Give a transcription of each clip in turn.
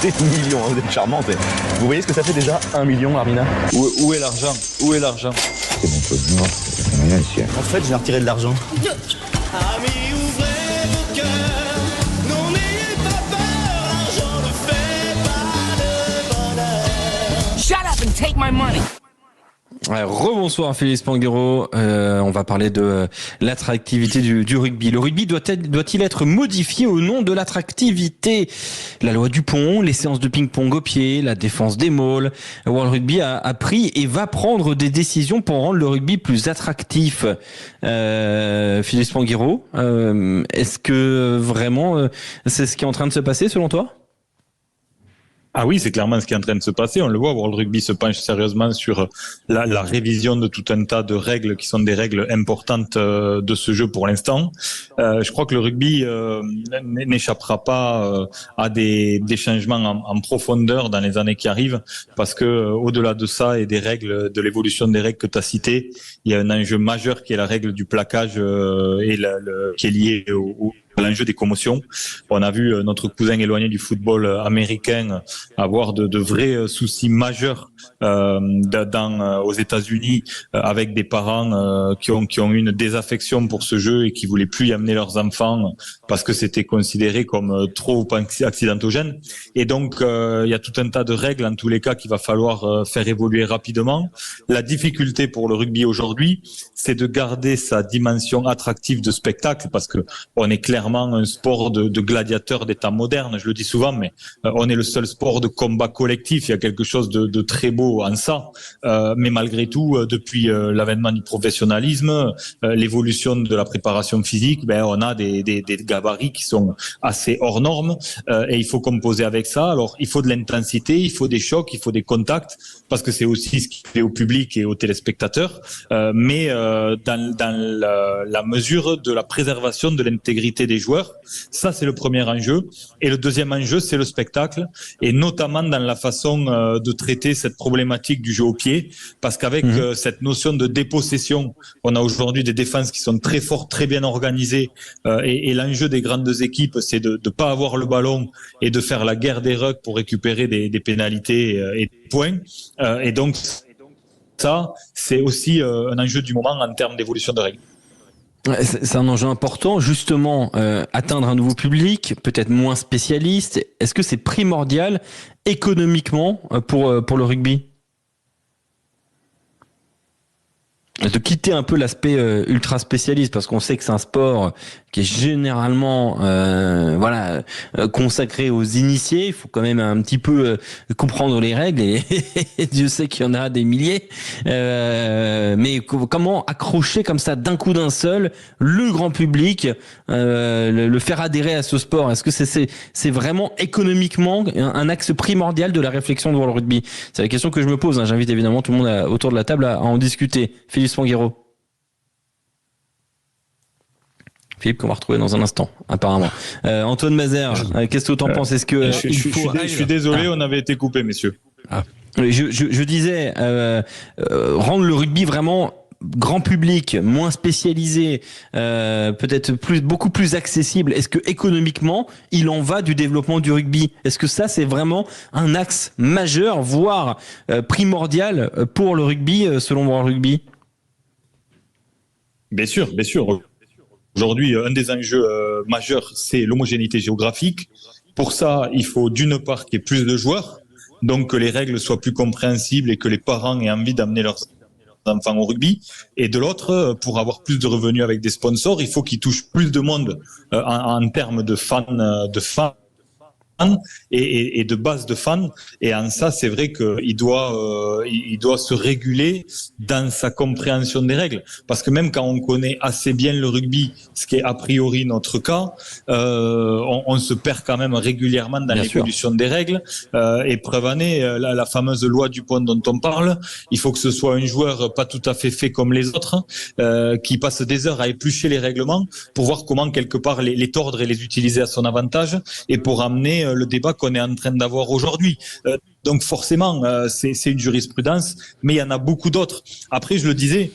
Des millions, vous êtes charmante. Vous voyez ce que ça fait déjà 1 million, Armina? Où est l'argent? Où est l'argent? C'est mon peu de mort, c'est rien ici. En fait, j'ai retiré de l'argent. Amis, ouvrez vos cœurs, non n'ayez pas peur, l'argent ne fait pas le bonheur. Shut up and take my money. Ouais, rebonsoir Félix Panguero, on va parler de l'attractivité du rugby. Le rugby doit-il être modifié au nom de l'attractivité? La loi Dupont, les séances de ping-pong au pied, la défense des mauls. World Rugby a pris et va prendre des décisions pour rendre le rugby plus attractif. Félix Panguero, est-ce que vraiment c'est ce qui est en train de se passer selon toi? Ah oui, c'est clairement ce qui est en train de se passer. On le voit, World Rugby se penche sérieusement sur la révision de tout un tas de règles qui sont des règles importantes de ce jeu pour l'instant. Je crois que le rugby n'échappera pas à des changements en profondeur dans les années qui arrivent, parce que au-delà de ça et des règles, de l'évolution des règles que tu as citées, il y a un enjeu majeur qui est la règle du plaquage qui est lié à l'enjeu des commotions. On a vu notre cousin éloigné du football américain avoir de vrais soucis majeurs aux États-Unis avec des parents qui ont eu une désaffection pour ce jeu et qui voulaient plus y amener leurs enfants parce que c'était considéré comme trop accidentogène. Et donc il y a tout un tas de règles en tous les cas qu'il va falloir faire évoluer rapidement. La difficulté pour le rugby aujourd'hui, c'est de garder sa dimension attractive de spectacle, parce que on est clairement un sport de gladiateurs des temps modernes, je le dis souvent, mais on est le seul sport de combat collectif. Il y a quelque chose de très beau en ça, mais malgré tout, depuis l'avènement du professionnalisme, l'évolution de la préparation physique, on a des gabarits qui sont assez hors normes, et il faut composer avec ça. Alors il faut de l'intensité, il faut des chocs, il faut des contacts, parce que c'est aussi ce qui fait au public et aux téléspectateurs, mais dans la mesure de la préservation de l'intégrité des joueurs. Ça, c'est le premier enjeu. Et le deuxième enjeu, c'est le spectacle, et notamment dans la façon de traiter cette problématique du jeu au pied, parce qu'avec cette notion de dépossession, on a aujourd'hui des défenses qui sont très fortes, très bien organisées, et l'enjeu des grandes équipes, c'est de ne pas avoir le ballon et de faire la guerre des rucks pour récupérer des pénalités et des points. Et donc, ça, c'est aussi un enjeu du moment en termes d'évolution de règles. C'est un enjeu important, justement, atteindre un nouveau public, peut-être moins spécialiste. Est-ce que c'est primordial économiquement pour le rugby? De quitter un peu l'aspect ultra spécialiste, parce qu'on sait que c'est un sport qui est généralement consacré aux initiés. Il faut quand même un petit peu comprendre les règles, et Dieu sait qu'il y en a des milliers. Mais comment accrocher comme ça d'un coup d'un seul le grand public, le faire adhérer à ce sport? Est-ce que c'est vraiment économiquement un axe primordial de la réflexion de World Rugby? C'est la question que je me pose. J'invite évidemment tout le monde autour de la table à en discuter. Félix Panguero. Philippe, qu'on va retrouver dans un instant, apparemment. Antoine Mazère, qu'est-ce que tu en penses? Est-ce que je suis désolé, on avait été coupé, messieurs. Je disais, rendre le rugby vraiment grand public, moins spécialisé, peut-être beaucoup plus accessible. Est-ce que économiquement, il en va du développement du rugby? Est-ce que ça, c'est vraiment un axe majeur, voire primordial pour le rugby, selon World Rugby? Bien sûr, bien sûr. Aujourd'hui, un des enjeux majeurs, c'est l'homogénéité géographique. Pour ça, il faut d'une part qu'il y ait plus de joueurs, donc que les règles soient plus compréhensibles et que les parents aient envie d'amener leurs enfants au rugby. Et de l'autre, pour avoir plus de revenus avec des sponsors, il faut qu'ils touchent plus de monde en termes de fans, et de base de fans. Et en ça, c'est vrai qu'il doit se réguler dans sa compréhension des règles. Parce que même quand on connaît assez bien le rugby, ce qui est a priori notre cas, on se perd quand même régulièrement dans l'évolution des règles. Et preuve en est, la fameuse loi Dupont dont on parle, il faut que ce soit un joueur pas tout à fait comme les autres, qui passe des heures à éplucher les règlements pour voir comment quelque part les tordre et les utiliser à son avantage, et pour amener le débat qu'on est en train d'avoir aujourd'hui. Donc forcément, c'est une jurisprudence, mais il y en a beaucoup d'autres. Après, je le disais,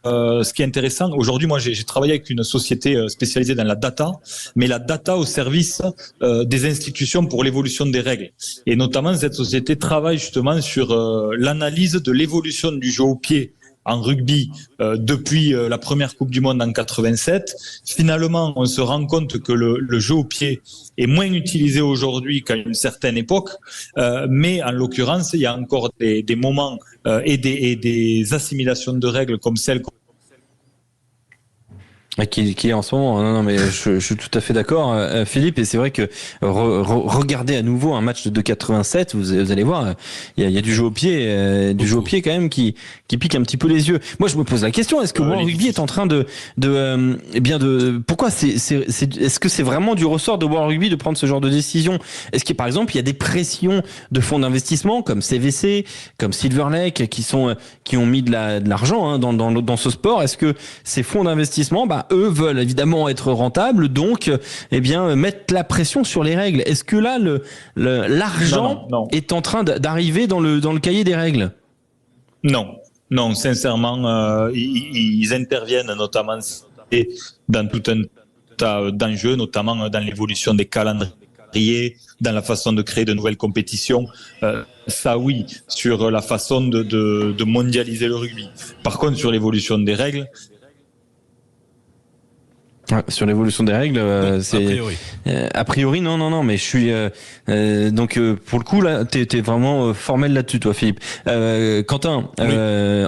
ce qui est intéressant, aujourd'hui, moi, j'ai travaillé avec une société spécialisée dans la data, mais la data au service des institutions pour l'évolution des règles. Et notamment, cette société travaille justement sur l'analyse de l'évolution du jeu au pied en rugby depuis la première Coupe du Monde en 87. Finalement, on se rend compte que le jeu au pied est moins utilisé aujourd'hui qu'à une certaine époque, mais en l'occurrence, il y a encore des moments et des assimilations de règles comme celles qui est en ce moment. Non, mais je suis tout à fait d'accord, Philippe. Et c'est vrai que regardez à nouveau un match de 87, vous allez voir, il y a du jeu au pied, quand même qui pique un petit peu les yeux. Moi, je me pose la question, est-ce que World Rugby est en train pourquoi est-ce que c'est vraiment du ressort de World Rugby de prendre ce genre de décision? Est-ce que par exemple il y a des pressions de fonds d'investissement comme CVC, comme Silver Lake qui ont mis de l'argent dans ce sport? Est-ce que ces fonds d'investissement, eux veulent évidemment être rentables, donc mettre la pression sur les règles? Est-ce que là l'argent est en train d'arriver dans le cahier des règles? Non, sincèrement, ils interviennent notamment dans tout un tas d'enjeux, notamment dans l'évolution des calendriers, dans la façon de créer de nouvelles compétitions. Ça oui, sur la façon de mondialiser le rugby. Par contre, sur l'évolution des règles, sur l'évolution des règles, c'est a priori non, mais je suis donc pour le coup là, t'es vraiment formel là-dessus, toi, Philippe. Quentin,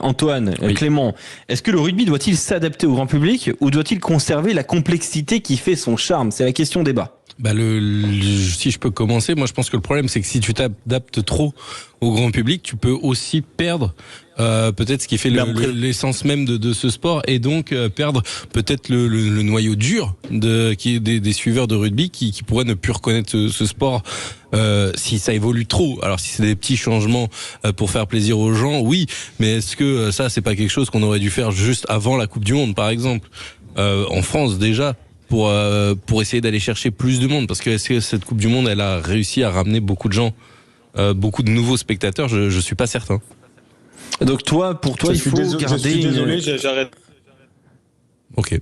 Antoine, Clément, est-ce que le rugby doit-il s'adapter au grand public ou doit-il conserver la complexité qui fait son charme? C'est la question débat. Si je peux commencer, moi je pense que le problème c'est que si tu t'adaptes trop au grand public, tu peux aussi perdre peut-être ce qui fait l'essence même de ce sport, et donc perdre peut-être le noyau dur des suiveurs de rugby qui pourraient ne plus reconnaître ce sport si ça évolue trop. Alors si c'est des petits changements pour faire plaisir aux gens, oui, mais est-ce que ça c'est pas quelque chose qu'on aurait dû faire juste avant la Coupe du Monde, par exemple, en France déjà, pour essayer d'aller chercher plus de monde, parce que est-ce que cette Coupe du Monde elle a réussi à ramener beaucoup de gens, beaucoup de nouveaux spectateurs? Je suis pas certain. Donc pour toi il faut garder. Je suis désolé, j'arrête. Ok.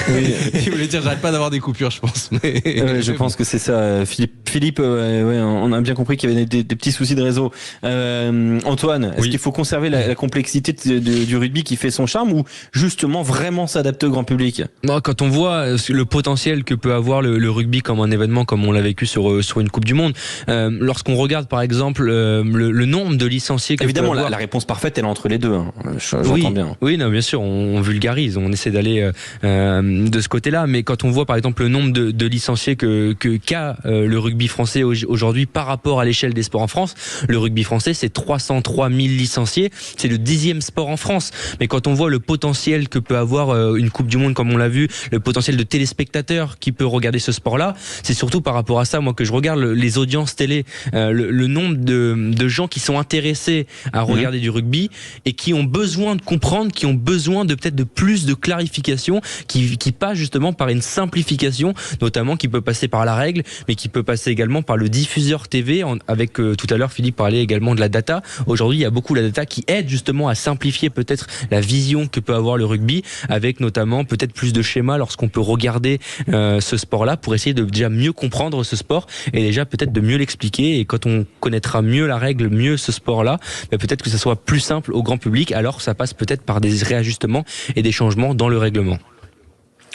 Oui. Il voulait dire j'arrête pas d'avoir des coupures, je pense. Je pense que c'est ça, Philippe. On a bien compris qu'il y avait des petits soucis de réseau. Antoine, est-ce qu'il faut conserver la complexité du rugby qui fait son charme, ou justement vraiment s'adapter au grand public? Non, quand on voit le potentiel que peut avoir le rugby comme un événement, comme on l'a vécu sur une Coupe du Monde, lorsqu'on regarde par exemple le nombre de licenciés que évidemment peut avoir... la réponse parfaite elle est entre les deux. J'entends bien. Oui, non, bien sûr, on vulgarise, on essaie d'aller de ce côté-là, mais quand on voit par exemple le nombre de licenciés qu'a le rugby français aujourd'hui par rapport à l'échelle des sports en France, le rugby français c'est 303 000 licenciés, c'est le 10e sport en France. Mais quand on voit le potentiel que peut avoir une Coupe du Monde comme on l'a vu, le potentiel de téléspectateurs qui peut regarder ce sport-là, c'est surtout par rapport à ça moi que je regarde les audiences télé, le nombre de gens qui sont intéressés à regarder du rugby et qui ont besoin de comprendre, qui ont besoin de peut-être de plus de clarification, qui passe justement par une simplification, notamment qui peut passer par la règle, mais qui peut passer également par le diffuseur TV, avec tout à l'heure Philippe parlait également de la data. Aujourd'hui il y a beaucoup de la data qui aide justement à simplifier peut-être la vision que peut avoir le rugby, avec notamment peut-être plus de schémas lorsqu'on peut regarder ce sport-là, pour essayer de déjà mieux comprendre ce sport et déjà peut-être de mieux l'expliquer. Et quand on connaîtra mieux la règle, mieux ce sport-là, peut-être que ça soit plus simple au grand public, alors ça passe peut-être par des réajustements et des changements dans le règlement.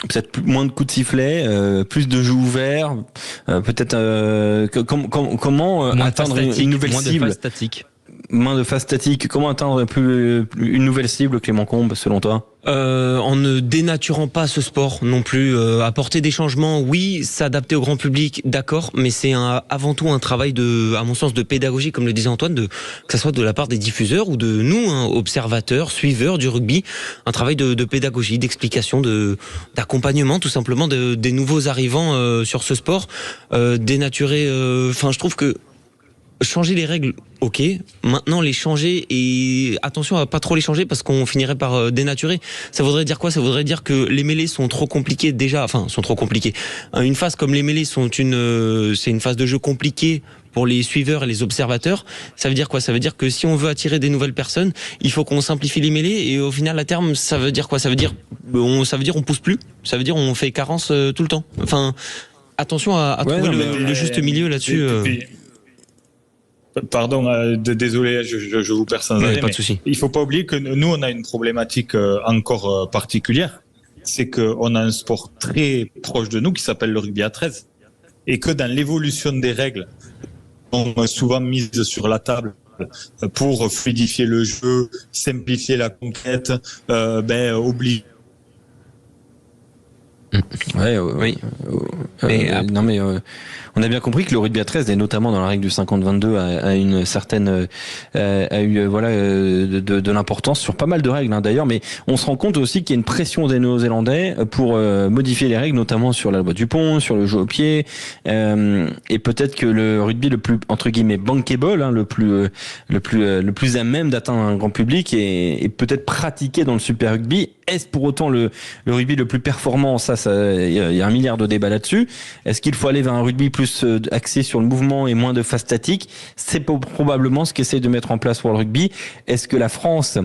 Peut-être moins de coups de sifflet, plus de jeux ouverts, peut-être comment atteindre une nouvelle cible, moins de phases statiques. Moins de phases statiques. Comment atteindre une nouvelle cible, Clément Combe, selon toi? En ne dénaturant pas ce sport non plus, apporter des changements, oui, s'adapter au grand public, d'accord, mais c'est avant tout un travail à mon sens, de pédagogie, comme le disait Antoine, que ça soit de la part des diffuseurs ou de nous, observateurs, suiveurs du rugby, un travail de pédagogie, d'explication, d'accompagnement, tout simplement, des nouveaux arrivants sur ce sport, dénaturer. Je trouve que changer les règles, ok. Maintenant, les changer, et attention à pas trop les changer parce qu'on finirait par dénaturer. Ça voudrait dire quoi? Ça voudrait dire que les mêlées sont trop compliquées déjà. Enfin, sont trop compliquées. Une phase comme les mêlées c'est une phase de jeu compliquée pour les suiveurs et les observateurs. Ça veut dire quoi? Ça veut dire que si on veut attirer des nouvelles personnes, il faut qu'on simplifie les mêlées, et au final, à terme, ça veut dire quoi? Ça veut dire on pousse plus. Ça veut dire on fait carence tout le temps. Enfin, attention à trouver le juste milieu là-dessus. Pardon, désolé, je vous perds sans arrêt, Pas de souci. il faut pas oublier que nous, on a une problématique encore particulière. C'est qu'on a un sport très proche de nous qui s'appelle le rugby à 13. Et que dans l'évolution des règles, on est souvent mises sur la table pour fluidifier le jeu, simplifier la conquête, obliger. Oui. On a bien compris que le rugby à 13, et notamment dans la règle du 50-22, a une certaine, de l'importance sur pas mal de règles, d'ailleurs. Mais on se rend compte aussi qu'il y a une pression des Néo-Zélandais pour modifier les règles, notamment sur la loi du pont, sur le jeu au pied, et peut-être que le rugby le plus entre guillemets bankable, le plus à même d'atteindre un grand public, est peut-être pratiqué dans le Super Rugby. Est-ce pour autant le rugby le plus performant? Ça, il y a un milliard de débats là-dessus. Est-ce qu'il faut aller vers un rugby plus axé sur le mouvement et moins de phase statique? C'est probablement ce qu'essaie de mettre en place World Rugby. Est-ce que la France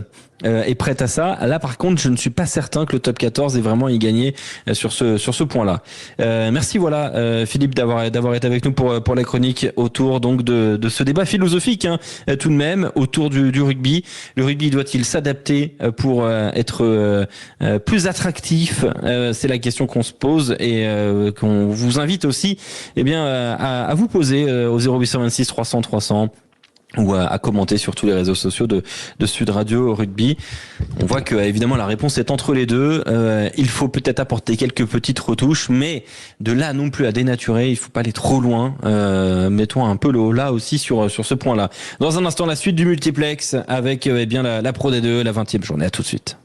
est prête à ça? Là, par contre, je ne suis pas certain que le top 14 ait vraiment y gagné sur ce point-là. Merci, Philippe, d'avoir été avec nous pour la chronique autour donc de ce débat philosophique, tout de même, autour du rugby. Le rugby doit-il s'adapter pour être plus attractif? C'est la question qu'on se pose et qu'on vous invite aussi, à vous poser au 0826 300 300. Ou à commenter sur tous les réseaux sociaux de Sud Radio Rugby. On voit que évidemment la réponse est entre les deux. Il faut peut-être apporter quelques petites retouches, mais de là non plus à dénaturer, il faut pas aller trop loin. Mettons un peu le haut là aussi sur ce point-là. Dans un instant, la suite du multiplex avec la Pro D2, la 20e journée. À tout de suite.